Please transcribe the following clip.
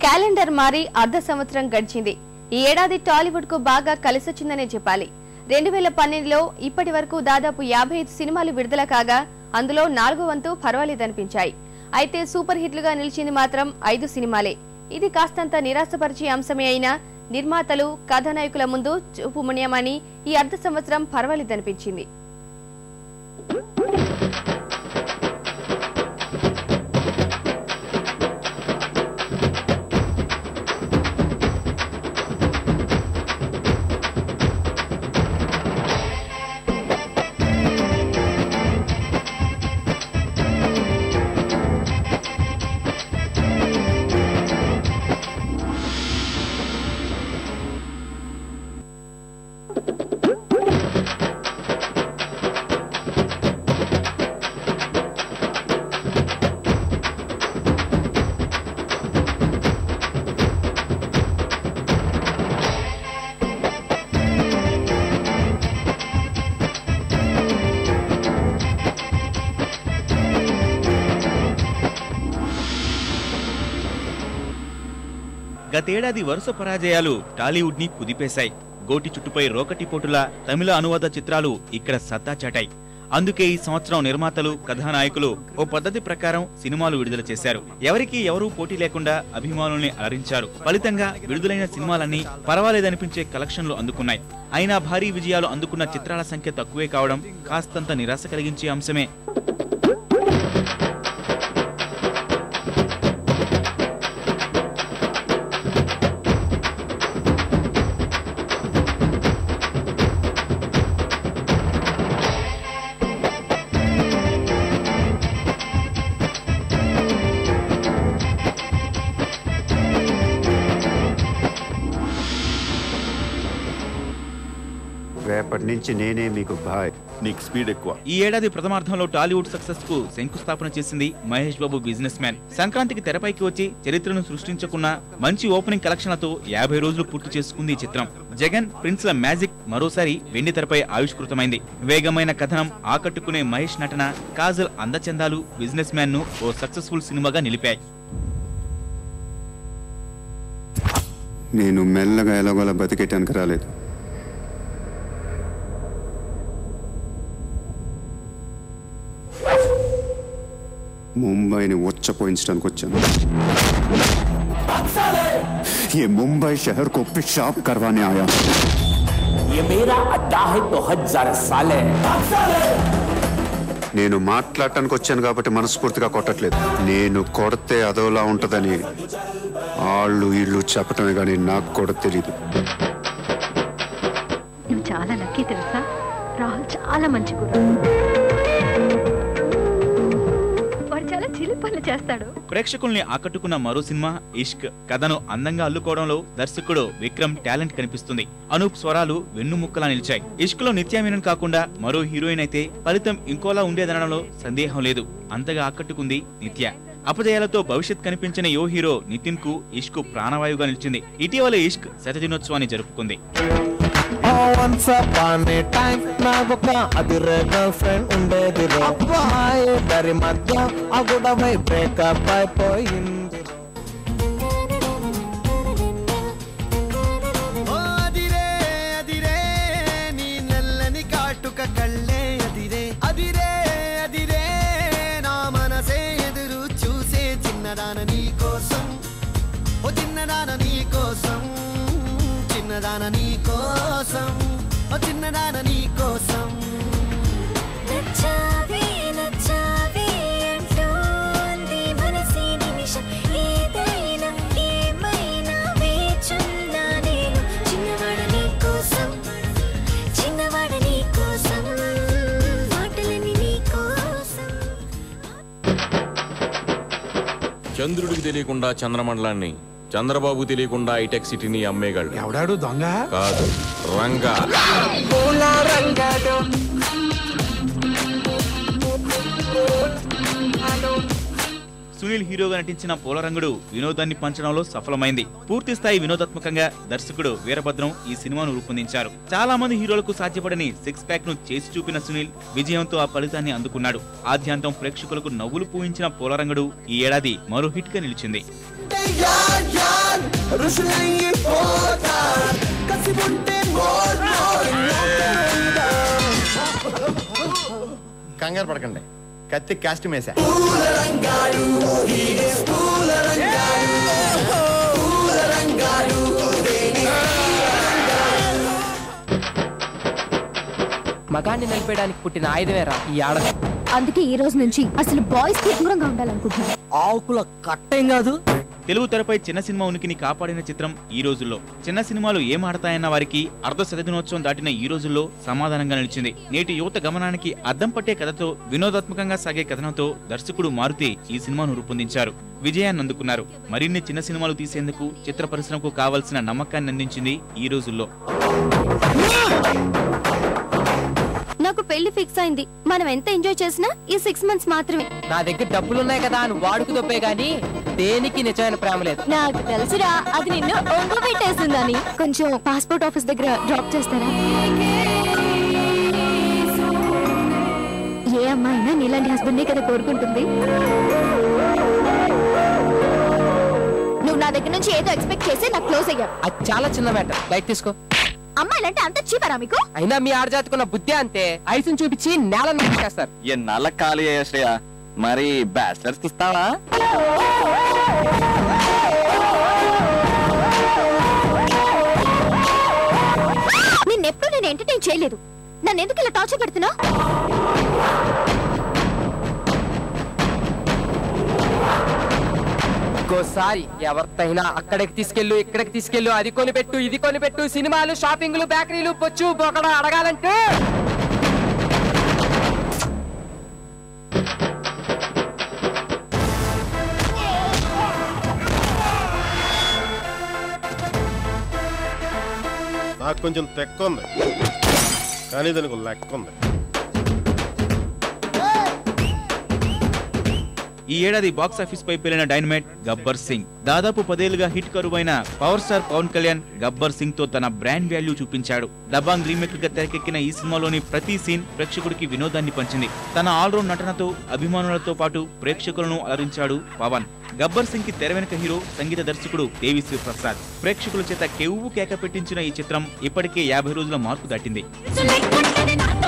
Calendar మారి అర్ధ సంవత్సరం గడిచింది. ఈ ఏడాది టాలీవుడ్ కు బాగా కలిసొచ్చిందనే చెప్పాలి. 2012లో ఇప్పటి వరకు దాదాపు 55 సినిమాలు విడుదల కాగా అందులో 4 వంతు పర్వాలేదనిపించాయి. అయితే సూపర్ హిట్లుగా నిలిచింది మాత్రం 5 సినిమాలే. ఇది కాస్తంత నిరాశపరిచే అంశమే అయినా నిర్మాతలు కథానాయకుల ముందు చూపు మునియమని ఈ అర్ధ సంవత్సరం పర్వాలేదనిపించింది. గతేడాది వరుస పరాజయాలు టాలీవుడ్ ని కుదిపేశాయి. గోటి చుట్టుపై రోకటి పోటుల తమిళ అనువాద చిత్రాలు ఇక్కడ సత్తా చాటాయి. అందుకే ఈ సంవత్సరం నిర్మాతలు కథానాయకులు ఓ పద్ధతి ప్రకారం సినిమాలు విడుదల చేశారు. ఎవరికి ఎవరూ పోటీ లేకుండా అభిమానుల్ని అలరించారు. ఫలితంగా విడుదలైన సినిమాలన్నీ పర్వాలేదనిపించే కలెక్షన్లు అందుకున్నాయి. అయినా భారీ విజయాలు అందుకున్న చిత్రాల సంఖ్య తక్కువే కావడం కాస్తంత నిరాశ కలిగించే అంశమే. రేపటి నుంచి నేనే మీకు బాయ్. నీకు స్పీడ్ ఎక్కువ. ఈ ఏడాది ప్రథమార్థంలో టాలీవుడ్ సక్సెస్ కు శంకుస్థాపన చేసింది మహేష్ బాబు బిజినెస్ మ్యాన్. సంక్రాంతికి తెరపైకి వచ్చి చరిత్రను సృష్టించుకున్న మంచి ఓపెనింగ్ కలెక్షన్లతో 50 రోజులు పూర్తి చేసుకుంది ఈ చిత్రం. జగన్ ప్రిన్స్ ల మ్యాజిక్ మరోసారి వెండి తెరపై ఆవిష్కృతమైంది. వేగమైన కథనం, ఆకట్టుకునే మహేష్ నటన, కాజల్ అందచందాలు బిజినెస్ మ్యాన్ ను ఓ సక్సెస్ఫుల్ సినిమాగా నిలిపాయి. నేను మెల్లగా ఎలాగోలా బతికేటానికి రాలేదు. मुंबई ने उच्चपोइंचడానికి వచ్చాను. ये मुंबई शहर को पेशाब करवाने आया. ये मेरा अड्डा है तो हजार साले. నేను మాట్లాడటానికి వచ్చాను కాబట్టి మనస్ఫూర్తిగా కొట్టట్లేదు. నేను కొడితే అదోలా ఉంటదని వాళ్ళు ఇల్లు చెప్పటమే కానీ నాకు కూడా తెలియదు. నువ్వు చాలా లక్కీ తెలుసా. రాహుల్ చాలా మంచి గురు. ప్రేక్షకుల్ని ఆకట్టుకున్న మరో సినిమా ఇష్క్. కథను అందంగా అల్లుకోవడంలో దర్శకుడు విక్రమ్ టాలెంట్ కనిపిస్తుంది. అనూప్ స్వరాలు వెన్నుముక్కలా నిలిచాయి. ఇష్క్ లో నిత్యా మీనన్ కాకుండా మరో హీరోయిన్ అయితే ఫలితం ఇంకోలా ఉండేదనడంలో సందేహం లేదు. అంతగా ఆకట్టుకుంది నిత్య. అపజయాలతో భవిష్యత్ కనిపించిన యో హీరో నితిన్ కు ఇష్క్ ప్రాణవాయువుగా నిలిచింది. ఇటీవల ఇష్క్ శతదినోత్సవాన్ని జరుపుకుంది. Once upon a time నాకొక అదిరే గర్ల్ ఫ్రెండ్ ఉండేది. అబ్బాయి దరి మధ్య అగుడవై బ్రేకప్ అయిపోయింది. అదిరే అదిరే నీ నల్లని కాటుక కళ్ళే అదిరే అదిరే అదిరే నా మనసే ఎదురు చూసే చిన్నదాన నీ కోసం. ఓ చిన్నదాన నీ కోసం, చిన్నదాన నీ కోసం, ఓ చిన్నదాన నీ కోసం. నచ్చావే నచ్చావే అంటోంది మనసే నిమిషం. ఏదైనా ఏమైనా వేచున్నా నేను. చిన్నవాడ నీ కోసం, చిన్నవాడ నీ కోసం, మాటలని నీ కోసం. చంద్రుడికి తెలియకుండా చంద్రమండలాన్ని, చంద్రబాబు తెలియకుండా హైటెక్ సిటీని అమ్మేగాళ్ళు. ఎవడాడు దొంగ కాదు, రంగా. సునీల్ హీరోగా నటించిన పోలరంగుడు వినోదాన్ని పంచడంలో సఫలమైంది. పూర్తి స్థాయి వినోదాత్మకంగా దర్శకుడు వీరభద్రం ఈ సినిమాను రూపొందించారు. చాలా మంది హీరోలకు సాధ్యపడని 6 ప్యాక్ ను చేసి చూపిన సునీల్ విజయంతో ఆ ఫలితాన్ని అందుకున్నాడు. ఆద్యాంతం ప్రేక్షకులకు నవ్వులు పూయించిన పోలరంగుడు ఈ ఏడాది మరో హిట్ గా నిలిచింది. యార్ యార్ ఋషులైపోతార్ కసి ఉంటే మోర్ కంగారు పడకండి, కత్తి కాస్ట్ మేసా. మగాన్ని నిలిపేయడానికి పుట్టిన ఆయుధమేరా ఈ ఆడది. అందుకే ఈ రోజు నుంచి అసలు బాయ్స్ కి దూరంగా ఉండాలనుకుంటున్నాను. ఆకుల కట్టేం కాదు. తెలుగు తెరపై చిన్న సినిమా ఉనికిని కాపాడిన చిత్రం ఈ రోజుల్లో. చిన్న సినిమాలు ఏం ఆడతాయన్న వారికి అర్ధ శతదినోత్సవం దాటిన ఈ రోజుల్లో సమాధానంగా నిలిచింది. నేటి యువత గమనానికి అద్దం పట్టే కథతో వినోదాత్మకంగా సాగే కథనంతో దర్శకుడు మారుతి ఈ సినిమాను రూపొందించారు. విజయాన్ని అందుకున్నారు. మరిన్ని చిన్న సినిమాలు తీసేందుకు చిత్ర పరిశ్రమకు కావాల్సిన నమ్మకాన్ని అందించింది ఈ రోజుల్లో. నాకు పెళ్లి ఫిక్స్ అయింది. మనం ఎంత ఎంజాయ్ చేసినా ఈ 6 months మాత్రమే. నా దగ్గర డబ్బులున్నాయి కదా అని వాడుకు తప్పే గానీ దేనికి నిజమైన ప్రేమ లేదు. నాకు తెలుసురా, అది నిన్ను ఒంట్లో పెట్టేసిందని. కొంచెం పాస్పోర్ట్ ఆఫీస్ దగ్గర డ్రాప్ చేస్తారా? ఏ అమ్మాయినా నీలాంటి హస్బెండ్ కదా కోరుకుంటుంది. నువ్వు నా దగ్గర నుంచి ఏదో ఎక్స్పెక్ట్ చేసి నాకు క్లోజ్ అయ్యా. అది చాలా చిన్న మ్యాటర్, లైక్ తీసుకో. అమ్మాయిలంటే అంత చీపరా మీకు? అయినా మీ ఆడజాతుకున్న బుద్ధి అంతే. ఐసుని చూపించి నేలను చేస్తారు. ఎన్నాళ్ళ ఖాళీ అయ్యా శ్రేయ, మరి బ్యాచిలర్స్ ఇస్తావా? నిన్నెప్పుడు నేను ఎంటర్టైన్ చేయలేదు. నన్ను ఎందుకు ఇలా టార్చర్ పెడుతున్నా? ఇంకోసారి ఎవరితైనా అక్కడికి తీసుకెళ్ళు, ఇక్కడికి తీసుకెళ్ళు, అది కొనిపెట్టు, ఇది కొనిపెట్టు, సినిమాలు, షాపింగ్లు, బేకరీలు, పొచ్చు బొకడ అడగాలంటే నాకు కొంచెం తెక్క ఉంది, కానీ దానికి లెక్క ఉంది. ఈ ఏడాది బాక్సాఫీస్ పై పేలిన డైనమైట్ గబ్బర్ సింగ్. దాదాపు 10 ఏళ్లుగా హిట్ కరువైన పవర్ స్టార్ పవన్ కళ్యాణ్ గబ్బర్ సింగ్ తో తన బ్రాండ్ వాల్యూ చూపించాడు. దబాంగ్ రీమేక్ గా తెరకెక్కిన ఈ సినిమాలోని ప్రతి సీన్ ప్రేక్షకుడికి వినోదాన్ని పంచింది. తన ఆల్రౌండ్ నటనతో అభిమానులతో పాటు ప్రేక్షకులను అలరించాడు పవన్. గబ్బర్ సింగ్ కి తెర వెనుక హీరో సంగీత దర్శకుడు దేవిశ్రీ ప్రసాద్. ప్రేక్షకుల చేత కెవ్వు కేక పెట్టించిన ఈ చిత్రం ఇప్పటికే 50 రోజుల మార్కు దాటింది. నా